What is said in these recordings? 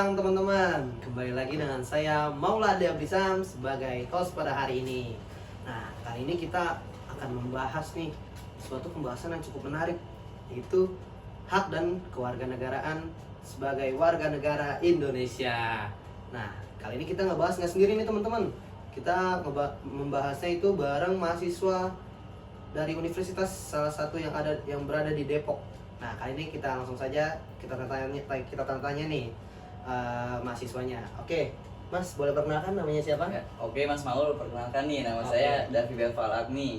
siang teman-teman. Kembali lagi dengan saya Maulade Abdisam sebagai host pada hari ini. Nah, kali ini kita akan membahas nih suatu pembahasan yang cukup menarik, yaitu hak dan kewarganegaraan sebagai warga negara Indonesia. Nah, kali ini kita nggak sendiri nih teman-teman. Kita membahasnya itu bareng mahasiswa dari universitas salah satu yang berada di Depok. Nah, kali ini kita langsung saja kita tanya nih mahasiswanya. Oke, Mas, boleh perkenalkan namanya siapa? Ya, oke Mas Maul, perkenalkan nih, nama saya Davi Belval Agni.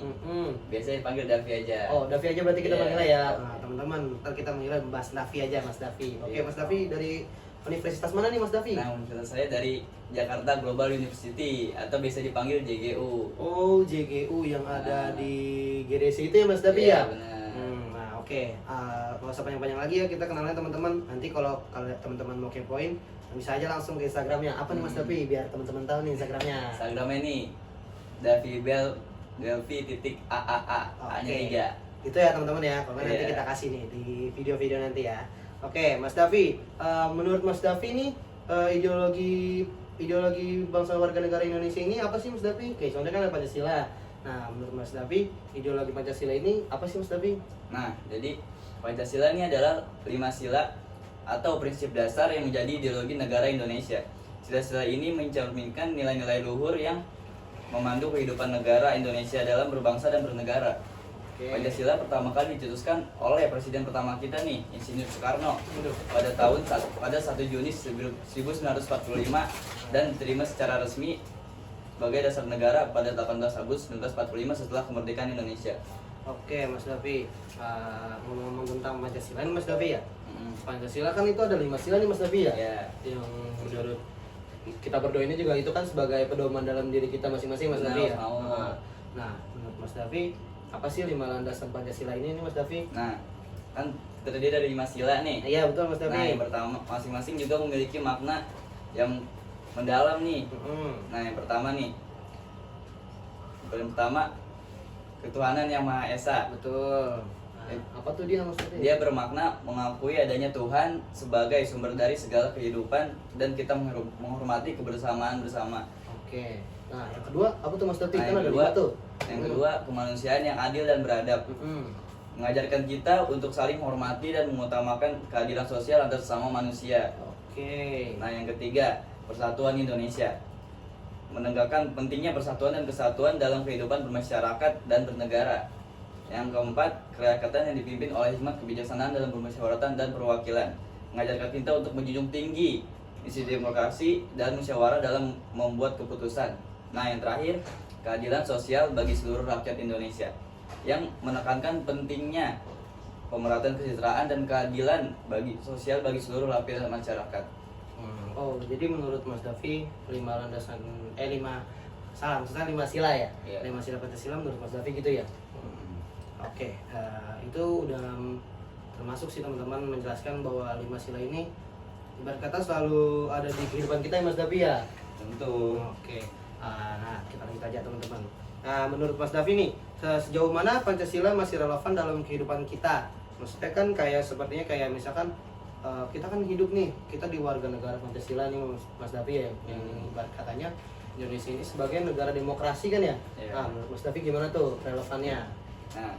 Biasanya dipanggil Davi aja. Oh, Davi aja berarti kita panggilnya ya. Betul. Nah, teman-teman, ntar kita manggilnya Mas Davi aja, Mas Davi. Oke, Iya. Mas Davi dari universitas mana nih, Mas Davi? Nah, universitas saya dari Jakarta Global University atau biasa dipanggil JGU. Oh, JGU yang ada Nah. di GDC itu ya, Mas Davi ya? Iya, benar. Nah, oke. Nggak usah panjang-panjang lagi ya, kita kenalnya teman-teman. Nanti kalau teman-teman mau kepoin, bisa aja langsung ke Instagramnya. Apa nih Mas Davi? Biar teman-teman tahu nih Instagramnya. Instagramnya nih Davi Delvi titik AAA A-nya 3. Itu ya teman-teman ya. Kalau nanti Iya. kita kasih nih di video-video nanti ya. Oke, Mas Davi. Menurut Mas Davi nih ideologi bangsa warga negara Indonesia ini apa sih Mas Davi? Oke, soalnya kan ada Pancasila. Nah, menurut Mas Davi, ideologi Pancasila ini apa sih Mas Davi? Nah, jadi Pancasila ini adalah 5 sila atau prinsip dasar yang menjadi ideologi negara Indonesia. Sila-sila ini mencerminkan nilai-nilai luhur yang memandu kehidupan negara Indonesia dalam berbangsa dan bernegara. Oke. Pancasila pertama kali dicetuskan oleh presiden pertama kita nih, Insinyur Soekarno, pada 1 Juni 1945 dan diterima secara resmi sebagai dasar negara pada 18 Agustus 1945 setelah kemerdekaan Indonesia. Oke, Mas Davi. Ngomong-ngomong tentang Pancasila ini Mas Davi ya. Mm-mm. Pancasila kan itu ada 5 sila nih Mas Davi ya. Ya. Yang menurut kita berdua ini juga itu kan sebagai pedoman dalam diri kita masing-masing Mas Benar, Davi ya. Mas Maul. Nah, menurut Mas Davi, apa sih 5 landasan Pancasila ini nih Mas Davi? Nah, kan terdiri dari 5 sila nih. Iya betul Mas Davi. Nah, yang pertama masing-masing juga memiliki makna yang mendalam nih. Nah, yang pertama nih. Yang pertama, ketuhanan yang Maha Esa. Betul. Nah, apa tuh dia maksudnya? Dia bermakna mengakui adanya Tuhan sebagai sumber dari segala kehidupan dan kita menghormati kebersamaan bersama. Oke. Nah, yang kedua apa tuh Mas Davi? Nah, Kan yang ada kedua, 5 tuh. yang kedua kemanusiaan yang adil dan beradab. Mengajarkan kita untuk saling menghormati dan mengutamakan keadilan sosial antar sesama manusia. Oke. Nah, yang ketiga, persatuan Indonesia. Menegakkan pentingnya persatuan dan kesatuan dalam kehidupan bermasyarakat dan bernegara. Yang keempat, kerakyatan yang dipimpin oleh hikmat kebijaksanaan dalam permusyawaratan dan perwakilan. Mengajarkan kita untuk menjunjung tinggi isi demokrasi dan musyawarah dalam membuat keputusan. Nah, yang terakhir, keadilan sosial bagi seluruh rakyat Indonesia. Yang menekankan pentingnya pemerataan kesejahteraan dan keadilan sosial bagi seluruh lapisan masyarakat. Oh, jadi menurut Mas Davi 5 sila ya? Iya. 5 sila Pancasila menurut Mas Davi gitu ya? Oke, itu udah termasuk sih teman-teman menjelaskan bahwa 5 sila ini ibarat kata selalu ada di kehidupan kita ya Mas Davi ya? Tentu. Oke, nah kita lanjut aja teman-teman. Nah, menurut Mas Davi nih, sejauh mana Pancasila masih relevan dalam kehidupan kita? Maksudnya kan sepertinya kayak misalkan kita kan hidup nih, kita di warga negara Pancasila nih Mas Davi ya, yang ibarat katanya Indonesia ini sebagai negara demokrasi kan ya? Iya. Nah, menurut Mas Davi gimana tuh relevannya? Nah,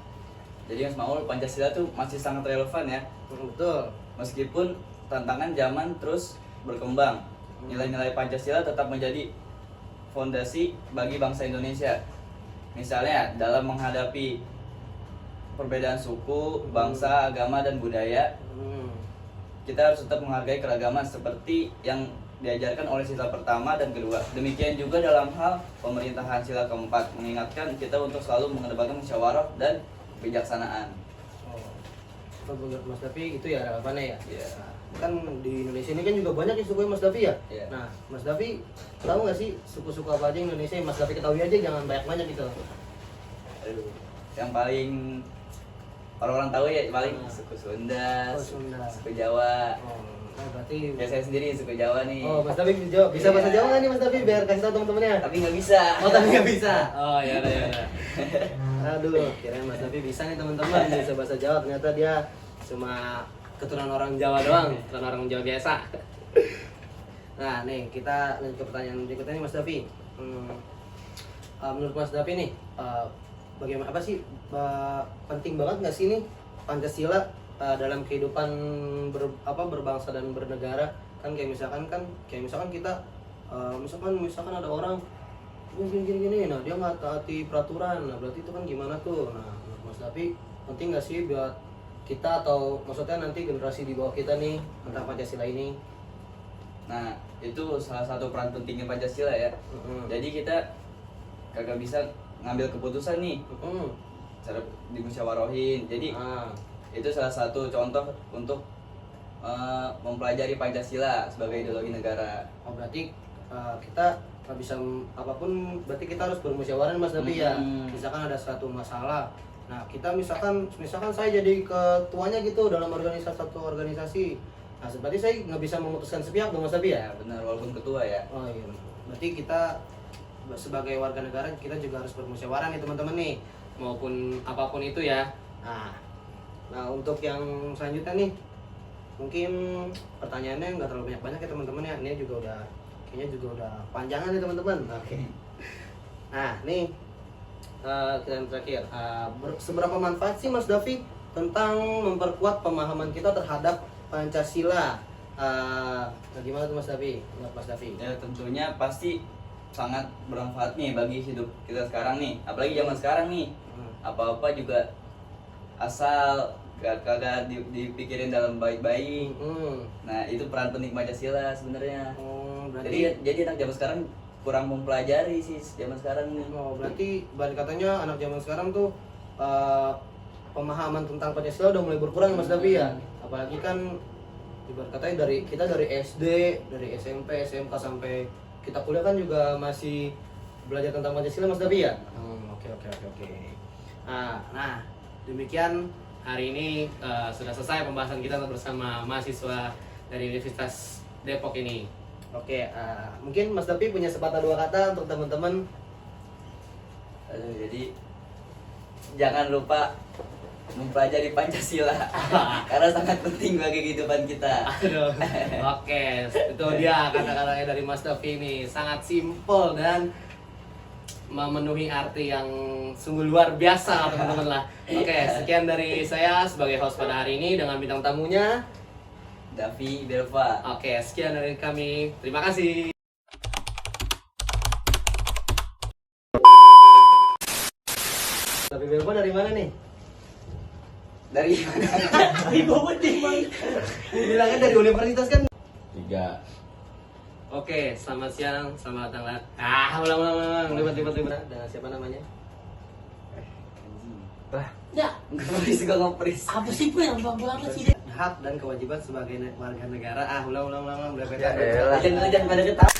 jadi Mas Maul, Pancasila tuh masih sangat relevan ya. Betul. Meskipun tantangan zaman terus berkembang, nilai-nilai Pancasila tetap menjadi fondasi bagi bangsa Indonesia. Misalnya dalam menghadapi perbedaan suku, bangsa, agama, dan budaya, kita harus tetap menghargai keragaman seperti yang diajarkan oleh sila pertama dan kedua. Demikian juga dalam hal pemerintahan sila keempat, mengingatkan kita untuk selalu mengedepankan musyawarah dan kebijaksanaan. Kalau menurut Mas Davi itu ya relevannya ya? Iya. Kan di Indonesia ini kan juga banyak yang sukunya Mas Davi ya? Iya. Nah, Mas Davi tahu nggak sih suku-suku apa aja Indonesia yang Mas Davi ketahui aja, jangan banyak-banyak gitu. Aduh, yang paling orang-orang tahu ya paling suku Sunda, Oh, Sunda. suku Jawa. Berarti Ya saya sendiri suku Jawa nih. Oh, Mas Davi bisa Iya. bahasa Jawa nggak nih Mas Davi biar kasih tahu teman-temannya? Tapi nggak bisa. Oh, tapi nggak bisa. Oh ya udah ya udah. Aduh, kirain Mas Davi bisa nih teman-teman bisa bahasa Jawa, ternyata dia cuma keturunan orang Jawa doang, keturunan orang Jawa biasa. Nah, nih kita lanjut ke pertanyaan berikutnya nih Mas Davi. Menurut Mas Davi nih, bagaimana apa sih penting banget nggak sih nih Pancasila dalam kehidupan berbangsa dan bernegara? Kan kayak misalkan kita misalkan ada orang gini, nah dia nggak taati peraturan, nah berarti itu kan gimana tuh? Nah, menurut Mas Davi penting nggak sih buat kita atau maksudnya nanti generasi di bawah kita nih tentang Pancasila ini? Nah, itu salah satu peran pentingnya Pancasila ya. Jadi kita kagak bisa ngambil keputusan nih cara dimusyawarohin. Jadi itu salah satu contoh untuk mempelajari Pancasila sebagai ideologi negara. Oh, berarti kita nggak bisa apapun, berarti kita harus bermusyawarah Mas Davi ya. Misalkan ada suatu masalah, nah kita misalkan saya jadi ketuanya gitu dalam satu organisasi, nah berarti saya nggak bisa memutuskan sepihak dong Mas Davi ya. Benar, walaupun ketua ya. Oh iya, berarti kita sebagai warga negara kita juga harus bermusyawarah nih teman-teman nih, maupun apapun itu ya. Nah untuk yang selanjutnya nih, mungkin pertanyaannya nggak terlalu banyak ya teman-teman ya. Ini juga udah panjangan nih teman-teman. Oke. Nah nih kita yang terakhir, seberapa manfaat sih Mas Davi tentang memperkuat pemahaman kita terhadap Pancasila? Gimana tuh Mas Davi? Menurut Mas Davi? Ya tentunya pasti sangat bermanfaat nih bagi hidup kita sekarang nih, apalagi zaman sekarang nih. Apa-apa juga asal kagak dipikirin dalam baik-baik. Nah, itu peran penting Pancasila sebenarnya. Berarti jadi anak zaman sekarang kurang mempelajari sih zaman sekarang nih. Berarti katanya anak zaman sekarang tuh pemahaman tentang Pancasila udah mulai berkurang Mas Davi ya. Apalagi kan ibarat katanya kita dari SD, dari SMP, SMK sampai kita kuliah kan juga masih belajar tentang Pancasila Mas Davi ya. Oke. Nah, demikian hari ini sudah selesai pembahasan kita bersama mahasiswa dari Universitas Depok ini. Oke, mungkin Mas Davi punya sepatah dua kata untuk teman-teman. Jadi jangan lupa mempelajari Pancasila karena sangat penting bagi kehidupan kita. Oke, itu dia kata-katanya dari Mas Davi ini, sangat simpel dan memenuhi arti yang sungguh luar biasa teman-teman lah. Oke, sekian dari saya sebagai host pada hari ini dengan bintang tamunya Davi Belva. Oke, sekian dari kami. Terima kasih. Davi Belva dari mana nih? Dari mana? Bilangnya dari universitas kan? 3. Oke, selamat siang, selamat datang. Ulang. Libat. Dengan siapa namanya? Ya, ngepris juga ngepris. Apa sih Bu yang banget sih? Hak dan kewajiban sebagai warga negara. Ulang. Ya elah. Jangan pada ketawa.